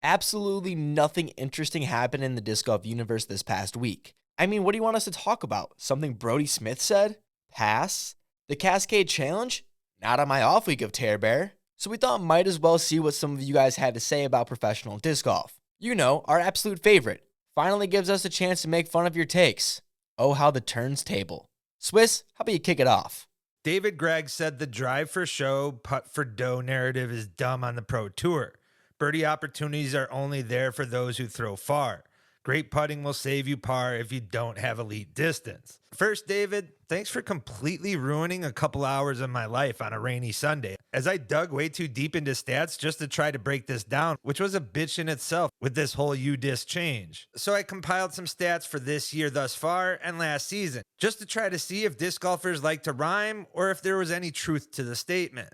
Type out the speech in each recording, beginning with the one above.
Absolutely nothing interesting happened in the disc golf universe this past week. I mean, what do you want us to talk about? Something Brody Smith said? Pass? The Cascade Challenge? Not on my off week of Tear Bear. So we thought might as well see what some of you guys had to say about professional disc golf. You know, our absolute favorite. Finally gives us a chance to make fun of your takes. Oh, how the turns table. Swiss, how about you kick it off? David Gregg said the drive for show, putt for dough narrative is dumb on the pro tour. Birdie opportunities are only there for those who throw far. Great putting will save you par if you don't have elite distance. First, David, thanks for completely ruining a couple hours of my life on a rainy Sunday, as I dug way too deep into stats just to try to break this down, which was a bitch in itself with this whole U-disc change. So I compiled some stats for this year thus far and last season, just to try to see if disc golfers like to rhyme or if there was any truth to the statement.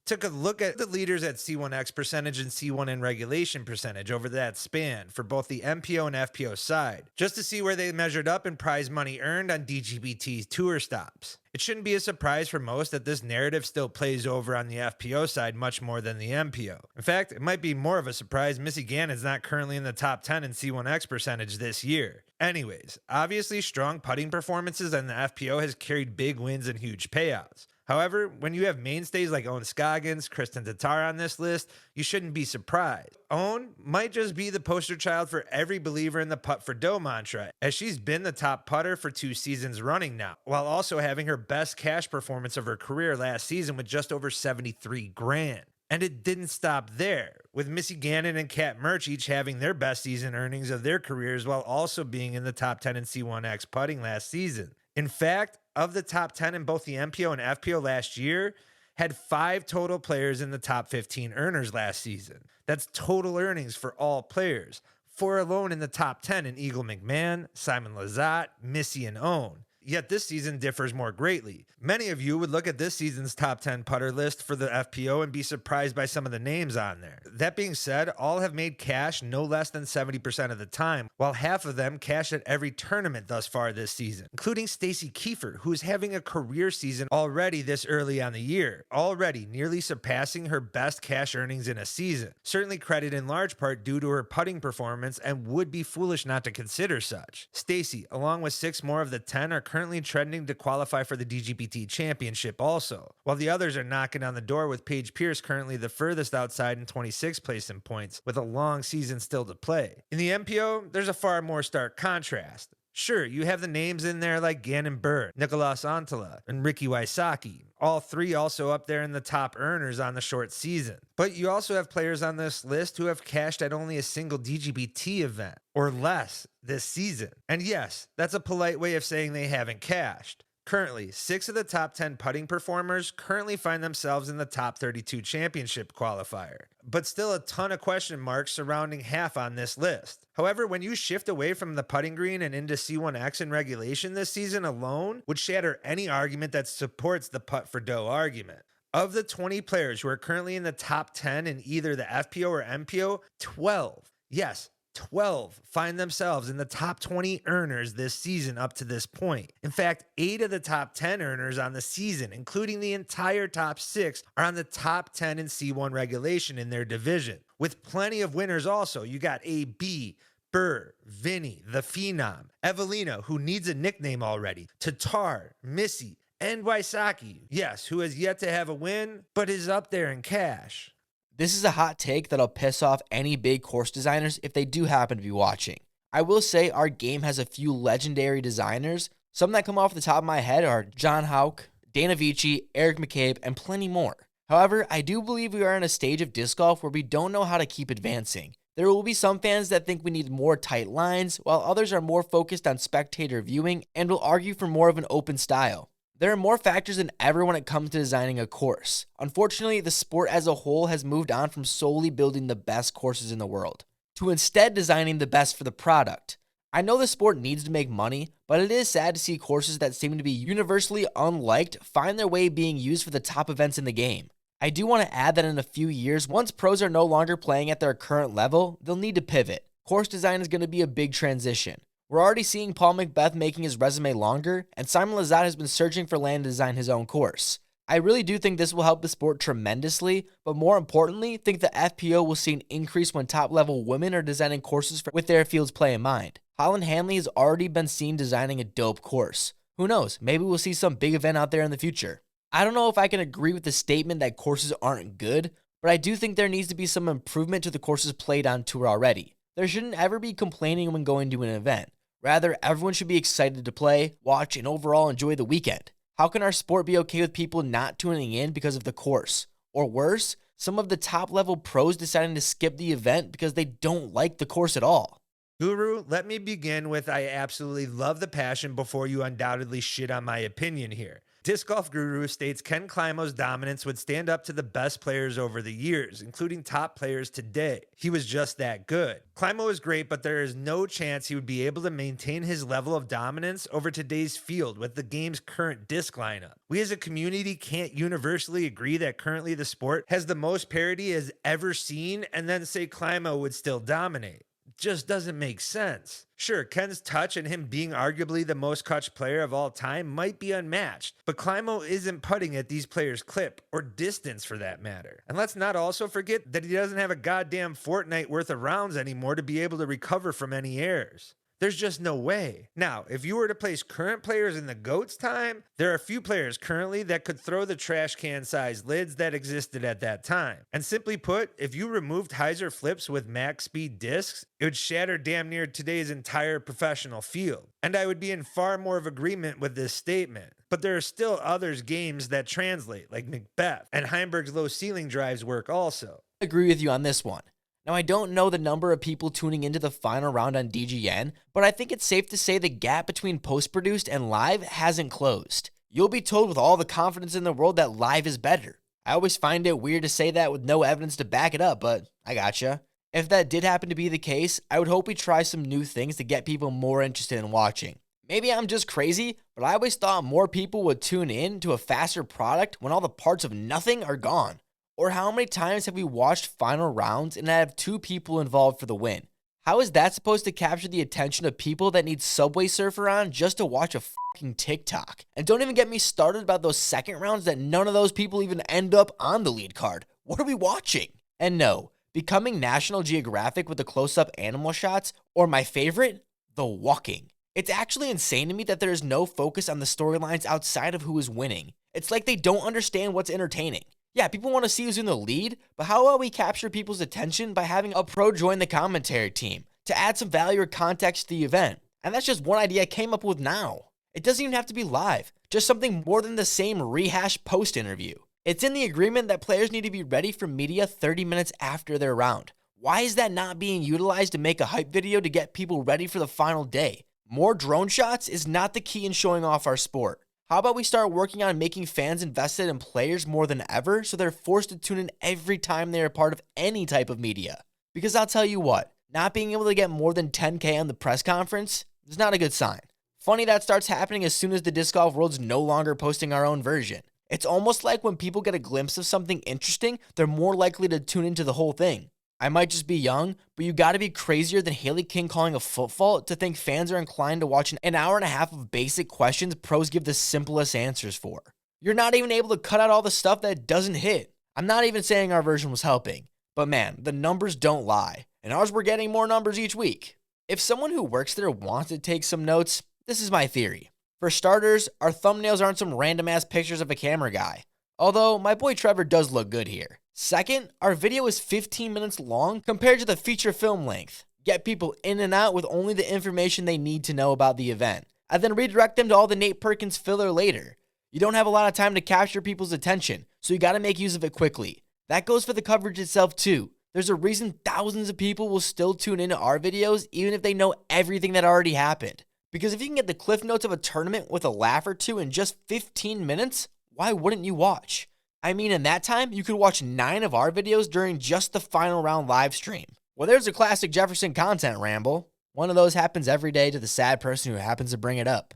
Took a look at the leaders at C1X percentage and C1 in regulation percentage over that span for both the MPO and FPO side, just to see where they measured up in prize money earned on dgpt tour stops. It shouldn't be a surprise for most that this narrative still plays over on the FPO side much more than the MPO. In fact, it might be more of a surprise Missy Gannon's not currently in the top 10 in C1X percentage this year. Anyways, obviously strong putting performances on the FPO has carried big wins and huge payouts. However, when you have mainstays like Owen Scoggins, Kristen Tatar on this list, you shouldn't be surprised. Owen might just be the poster child for every believer in the putt for dough mantra, as she's been the top putter for 2 seasons running now, while also having her best cash performance of her career last season with just over 73 grand. And it didn't stop there, with Missy Gannon and Kat Murch each having their best season earnings of their careers while also being in the top 10 in C1X putting last season. In fact, of the top 10 in both the MPO and FPO last year, had 5 total players in the top 15 earners last season. That's total earnings for all players. 4 alone in the top 10 in Eagle McMahon, Simon Lizotte, Missy, and Owen. Yet this season differs more greatly. Many of you would look at this season's top 10 putter list for the FPO and be surprised by some of the names on there. That being said, all have made cash no less than 70% of the time, while half of them cashed at every tournament thus far this season, including Stacy Kiefer, who is having a career season already this early on the year, already nearly surpassing her best cash earnings in a season. Certainly credit in large part due to her putting performance, and would be foolish not to consider such. Stacy, along with 6 more of the 10, are currently trending to qualify for the DGPT championship also, while the others are knocking on the door, with Paige Pierce currently the furthest outside in 26th place in points, with a long season still to play. In the MPO, there's a far more stark contrast. Sure, you have the names in there like Gannon Burr, Nicolas Antala, and Ricky Wysocki, all 3 also up there in the top earners on the short season. But you also have players on this list who have cashed at only a single DGPT event, or less, this season. And yes, that's a polite way of saying they haven't cashed. Currently, 6 of the top 10 putting performers currently find themselves in the top 32 championship qualifier, but still a ton of question marks surrounding half on this list. However, when you shift away from the putting green and into C1X in regulation this season alone, would shatter any argument that supports the putt for dough argument. Of the 20 players who are currently in the top 10 in either the FPO or MPO, 12, yes, 12 find themselves in the top 20 earners this season up to this point. In fact, 8 of the top 10 earners on the season, including the entire top 6, are on the top 10 in C1 regulation in their division. With plenty of winners also, you got AB, Burr, Vinny, the Phenom, Evelina, who needs a nickname already, Tatar, Missy, and Wysocki, yes, who has yet to have a win, but is up there in cash. This is a hot take that'll piss off any big course designers if they do happen to be watching. I will say our game has a few legendary designers. Some that come off the top of my head are John Houck, Dana Vici, Eric McCabe, and plenty more. However, I do believe we are in a stage of disc golf where we don't know how to keep advancing. There will be some fans that think we need more tight lines, while others are more focused on spectator viewing and will argue for more of an open style. There are more factors than ever when it comes to designing a course. Unfortunately, the sport as a whole has moved on from solely building the best courses in the world to instead designing the best for the product. I know the sport needs to make money, but it is sad to see courses that seem to be universally unliked find their way being used for the top events in the game. I do want to add that in a few years, once pros are no longer playing at their current level, they'll need to pivot. Course design is going to be a big transition. We're already seeing Paul McBeth making his resume longer, and Simon Lizotte has been searching for land to design his own course. I really do think this will help the sport tremendously, but more importantly, think the FPO will see an increase when top-level women are designing courses with their field's play in mind. Holland Hanley has already been seen designing a dope course. Who knows, maybe we'll see some big event out there in the future. I don't know if I can agree with the statement that courses aren't good, but I do think there needs to be some improvement to the courses played on tour already. There shouldn't ever be complaining when going to an event. Rather, everyone should be excited to play, watch, and overall enjoy the weekend. How can our sport be okay with people not tuning in because of the course? Or worse, some of the top-level pros deciding to skip the event because they don't like the course at all. Guru, let me begin with I absolutely love the passion before you undoubtedly shit on my opinion here. Disc Golf Guru states Ken Climo's dominance would stand up to the best players over the years, including top players today. He was just that good. Climo is great, but there is no chance he would be able to maintain his level of dominance over today's field with the game's current disc lineup. We as a community can't universally agree that currently the sport has the most parity as ever seen and then say Climo would still dominate. Just doesn't make sense. Sure, Ken's touch and him being arguably the most clutch player of all time might be unmatched, but Climo isn't putting at these players' clip, or distance for that matter. And let's not also forget that he doesn't have a goddamn fortnight worth of rounds anymore to be able to recover from any errors. There's just no way. Now, if you were to place current players in the GOAT's time, there are a few players currently that could throw the trash can sized lids that existed at that time. And simply put, if you removed hyzer flips with max speed discs, it would shatter damn near today's entire professional field. And I would be in far more of agreement with this statement. But there are still others games that translate, like Macbeth, and Heimberg's low ceiling drives work also. I agree with you on this one. Now, I don't know the number of people tuning into the final round on DGN, but I think it's safe to say the gap between post-produced and live hasn't closed. You'll be told with all the confidence in the world that live is better. I always find it weird to say that with no evidence to back it up, but I gotcha. If that did happen to be the case, I would hope we try some new things to get people more interested in watching. Maybe I'm just crazy, but I always thought more people would tune in to a faster product when all the parts of nothing are gone. Or how many times have we watched final rounds and have two people involved for the win? How is that supposed to capture the attention of people that need Subway Surfer on just to watch a fucking TikTok? And don't even get me started about those second rounds that none of those people even end up on the lead card. What are we watching? And no, becoming National Geographic with the close-up animal shots, or my favorite, the walking. It's actually insane to me that there is no focus on the storylines outside of who is winning. It's like they don't understand what's entertaining. Yeah, people want to see who's in the lead, but how about we capture people's attention by having a pro join the commentary team to add some value or context to the event? And that's just one idea I came up with now. It doesn't even have to be live, just something more than the same rehashed post interview. It's in the agreement that players need to be ready for media 30 minutes after their round. Why is that not being utilized to make a hype video to get people ready for the final day? More drone shots is not the key in showing off our sport. How about we start working on making fans invested in players more than ever so they're forced to tune in every time they're a part of any type of media? Because I'll tell you what, not being able to get more than 10K on the press conference is not a good sign. Funny that starts happening as soon as the disc golf world's no longer posting our own version. It's almost like when people get a glimpse of something interesting, they're more likely to tune into the whole thing. I might just be young, but you gotta be crazier than Haley King calling a foot fault to think fans are inclined to watch an hour and a half of basic questions pros give the simplest answers for. You're not even able to cut out all the stuff that doesn't hit. I'm not even saying our version was helping, but man, the numbers don't lie, and ours were getting more numbers each week. If someone who works there wants to take some notes, this is my theory. For starters, our thumbnails aren't some random ass pictures of a camera guy. Although, my boy Trevor does look good here. Second, our video is 15 minutes long compared to the feature film length. Get people in and out with only the information they need to know about the event, and then redirect them to all the Nate Perkins filler later. You don't have a lot of time to capture people's attention, so you gotta make use of it quickly. That goes for the coverage itself too. There's a reason thousands of people will still tune into our videos even if they know everything that already happened. Because if you can get the cliff notes of a tournament with a laugh or two in just 15 minutes, why wouldn't you watch? I mean, in that time, you could watch 9 of our videos during just the final round live stream. Well, there's a classic Jefferson content ramble. One of those happens every day to the sad person who happens to bring it up.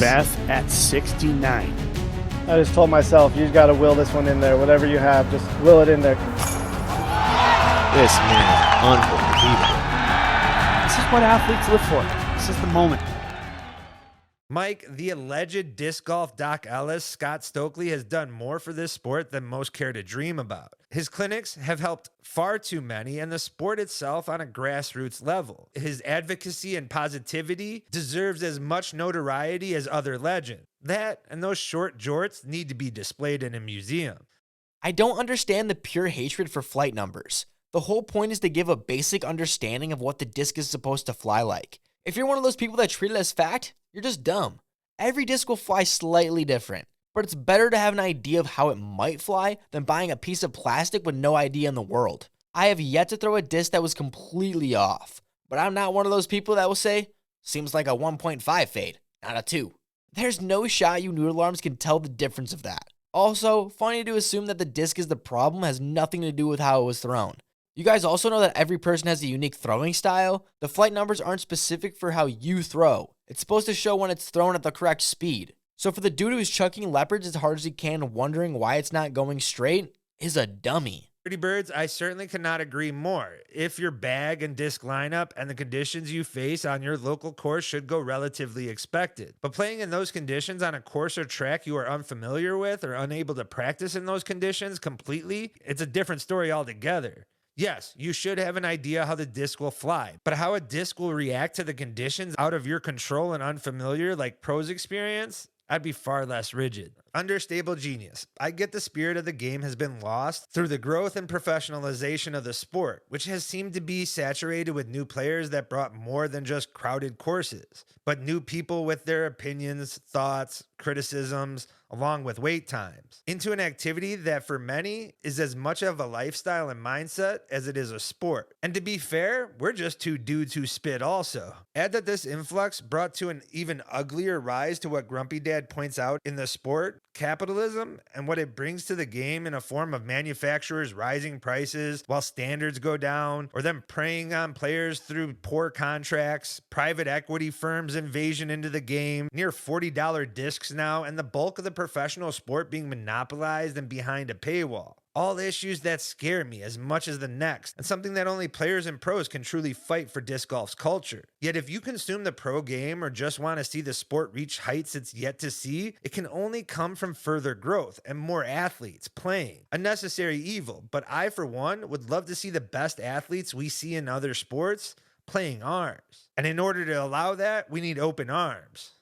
Beth at 69. I just told myself, you got to will this one in there. Whatever you have, just will it in there. This man is unbelievable. This is what athletes live for. This is the moment. Mike, the alleged disc golf Doc Ellis, Scott Stokely, has done more for this sport than most care to dream about. His clinics have helped far too many, and the sport itself on a grassroots level. His advocacy and positivity deserves as much notoriety as other legends. That and those short jorts need to be displayed in a museum. I don't understand the pure hatred for flight numbers. The whole point is to give a basic understanding of what the disc is supposed to fly like. If you're one of those people that treat it as fact, you're just dumb. Every disc will fly slightly different, but it's better to have an idea of how it might fly than buying a piece of plastic with no idea in the world. I have yet to throw a disc that was completely off, but I'm not one of those people that will say, seems like a 1.5 fade, not a 2. There's no shot you noodle arms can tell the difference of that. Also, funny to assume that the disc is the problem has nothing to do with how it was thrown. You guys also know that every person has a unique throwing style. The flight numbers aren't specific for how you throw. It's supposed to show when it's thrown at the correct speed. So for the dude who's chucking leopards as hard as he can wondering why it's not going straight is a dummy. Pretty Birds, I certainly cannot agree more. If your bag and disc lineup and the conditions you face on your local course should go relatively expected. But playing in those conditions on a course or track you are unfamiliar with or unable to practice in those conditions completely, it's a different story altogether. Yes, you should have an idea how the disc will fly, but how a disc will react to the conditions out of your control and unfamiliar like pros experience, I'd be far less rigid. Understable genius. I get the spirit of the game has been lost through the growth and professionalization of the sport, which has seemed to be saturated with new players that brought more than just crowded courses, but new people with their opinions, thoughts, criticisms, along with wait times, into an activity that for many is as much of a lifestyle and mindset as it is a sport. And to be fair, we're just two dudes who spit also. Add that this influx brought to an even uglier rise to what Grumpy Dad points out in the sport, capitalism, and what it brings to the game in a form of manufacturers rising prices while standards go down, or them preying on players through poor contracts, private equity firms' invasion into the game, near $40 discs now, and the bulk of the professional sport being monopolized and behind a paywall. All issues that scare me as much as the next, and something that only players and pros can truly fight for disc golf's culture. Yet if you consume the pro game or just want to see the sport reach heights it's yet to see, it can only come from further growth and more athletes playing. A necessary evil, but I for one would love to see the best athletes we see in other sports playing arms. And in order to allow that, we need open arms.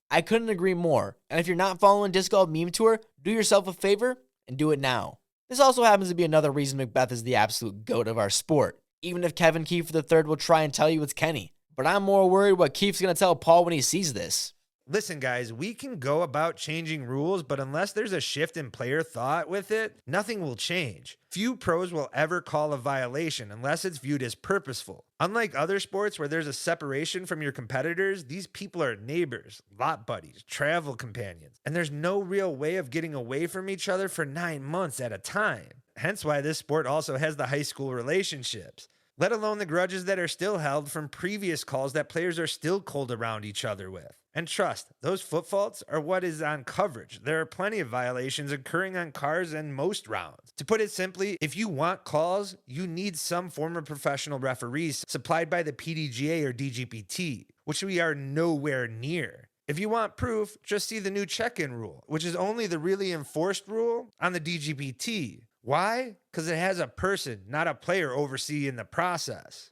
I couldn't agree more, and if you're not following Disc Golf Meme Tour, do yourself a favor and do it now. This also happens to be another reason Macbeth is the absolute GOAT of our sport, even if Kevin Keefe III will try and tell you it's Kenny. But I'm more worried what Keefe's going to tell Paul when he sees this. Listen, guys, we can go about changing rules, but unless there's a shift in player thought with it, nothing will change. Few pros will ever call a violation unless it's viewed as purposeful. Unlike other sports where there's a separation from your competitors, these people are neighbors, lot buddies, travel companions, and there's no real way of getting away from each other for 9 months at a time. Hence why this sport also has the high school relationships, let alone the grudges that are still held from previous calls that players are still cold around each other with. And trust, those foot faults are what is on coverage. There are plenty of violations occurring on cars in most rounds. To put it simply, if you want calls, you need some form of professional referees supplied by the pdga or dgpt, which we are nowhere near. If you want proof, just see the new check-in rule, which is only the really enforced rule on the dgpt. Why? Because it has a person, not a player, overseeing the process.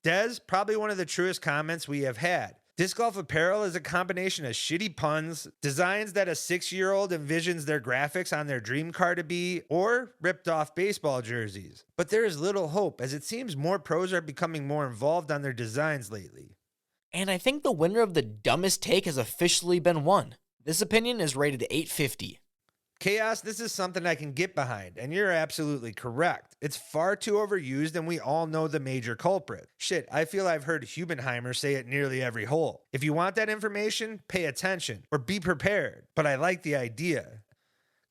Des, probably one of the truest comments we have had. Disc golf apparel is a combination of shitty puns, designs that a 6-year-old envisions their graphics on their dream car to be, or ripped off baseball jerseys. But there is little hope, as it seems more pros are becoming more involved on their designs lately. And I think the winner of the dumbest take has officially been won. This opinion is rated 850. Chaos, this is something I can get behind, and you're absolutely correct. It's far too overused, and we all know the major culprit. Shit, I feel I've heard Hubenheimer say it nearly every hole. If you want that information, pay attention, or be prepared, but I like the idea.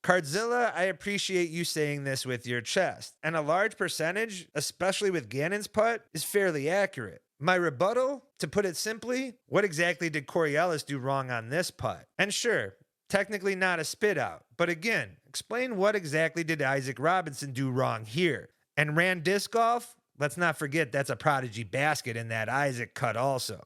Cardzilla, I appreciate you saying this with your chest, and a large percentage, especially with Gannon's putt, is fairly accurate. My rebuttal, to put it simply, what exactly did Corey Ellis do wrong on this putt? And sure, technically not a spit out, but again, explain what exactly did Isaac Robinson do wrong here? And ran disc golf? Let's not forget that's a prodigy basket in that Isaac cut also.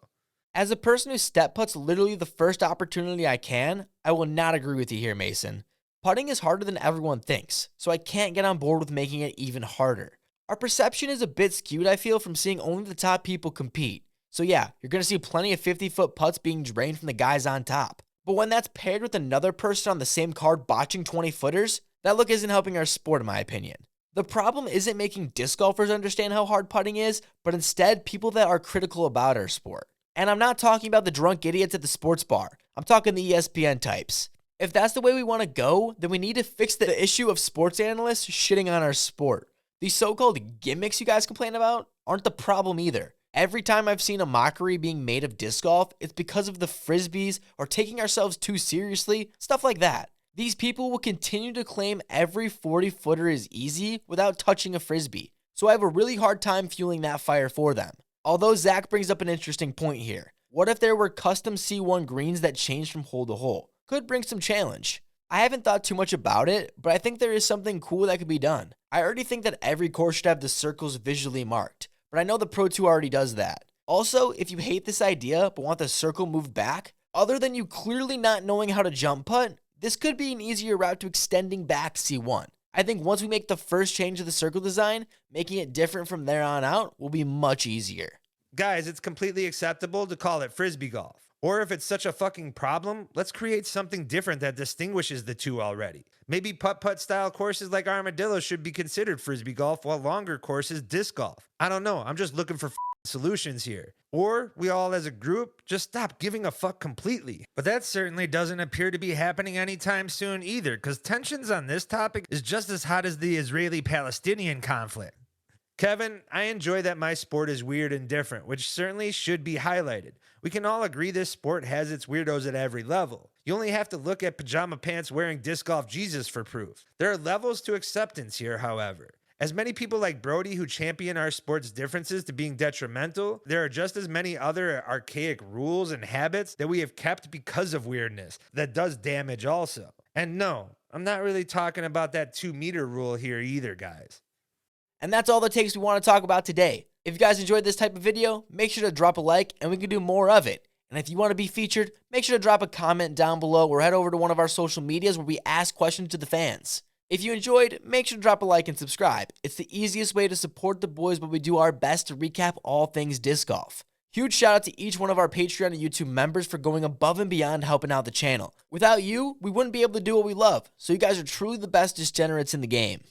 As a person who step putts literally the first opportunity I can, I will not agree with you here, Mason. Putting is harder than everyone thinks, so I can't get on board with making it even harder. Our perception is a bit skewed, I feel, from seeing only the top people compete. So yeah, you're going to see plenty of 50-foot putts being drained from the guys on top. But when that's paired with another person on the same card botching 20-footers, that look isn't helping our sport in my opinion. The problem isn't making disc golfers understand how hard putting is, but instead people that are critical about our sport. And I'm not talking about the drunk idiots at the sports bar. I'm talking the ESPN types. If that's the way we want to go, then we need to fix the issue of sports analysts shitting on our sport. These so-called gimmicks you guys complain about aren't the problem either. Every time I've seen a mockery being made of disc golf, it's because of the frisbees or taking ourselves too seriously, stuff like that. These people will continue to claim every 40-footer is easy without touching a frisbee, so I have a really hard time fueling that fire for them. Although Zach brings up an interesting point here. What if there were custom C1 greens that changed from hole to hole? Could bring some challenge. I haven't thought too much about it, but I think there is something cool that could be done. I already think that every course should have the circles visually marked, but I know the Pro 2 already does that. Also, if you hate this idea but want the circle moved back, other than you clearly not knowing how to jump putt, this could be an easier route to extending back C1. I think once we make the first change to the circle design, making it different from there on out will be much easier. Guys, it's completely acceptable to call it frisbee golf. Or if it's such a fucking problem, let's create something different that distinguishes the two already. Maybe putt-putt style courses like Armadillo should be considered frisbee golf, while longer courses disc golf. I don't know, I'm just looking for solutions here. Or we all as a group just stop giving a fuck completely. But that certainly doesn't appear to be happening anytime soon either, because tensions on this topic is just as hot as the Israeli-Palestinian conflict. Kevin, I enjoy that my sport is weird and different, which certainly should be highlighted. We can all agree this sport has its weirdos at every level. You only have to look at pajama pants wearing disc golf Jesus for proof. There are levels to acceptance here, however. As many people like Brody who champion our sport's differences to being detrimental, there are just as many other archaic rules and habits that we have kept because of weirdness that does damage also. And no, I'm not really talking about that 2-meter rule here either, guys. And that's all the takes we want to talk about today. If you guys enjoyed this type of video, make sure to drop a like and we can do more of it. And if you want to be featured, make sure to drop a comment down below or head over to one of our social medias where we ask questions to the fans. If you enjoyed, make sure to drop a like and subscribe. It's the easiest way to support the boys, but we do our best to recap all things disc golf. Huge shout out to each one of our Patreon and YouTube members for going above and beyond helping out the channel. Without you, we wouldn't be able to do what we love, so you guys are truly the best degenerates in the game.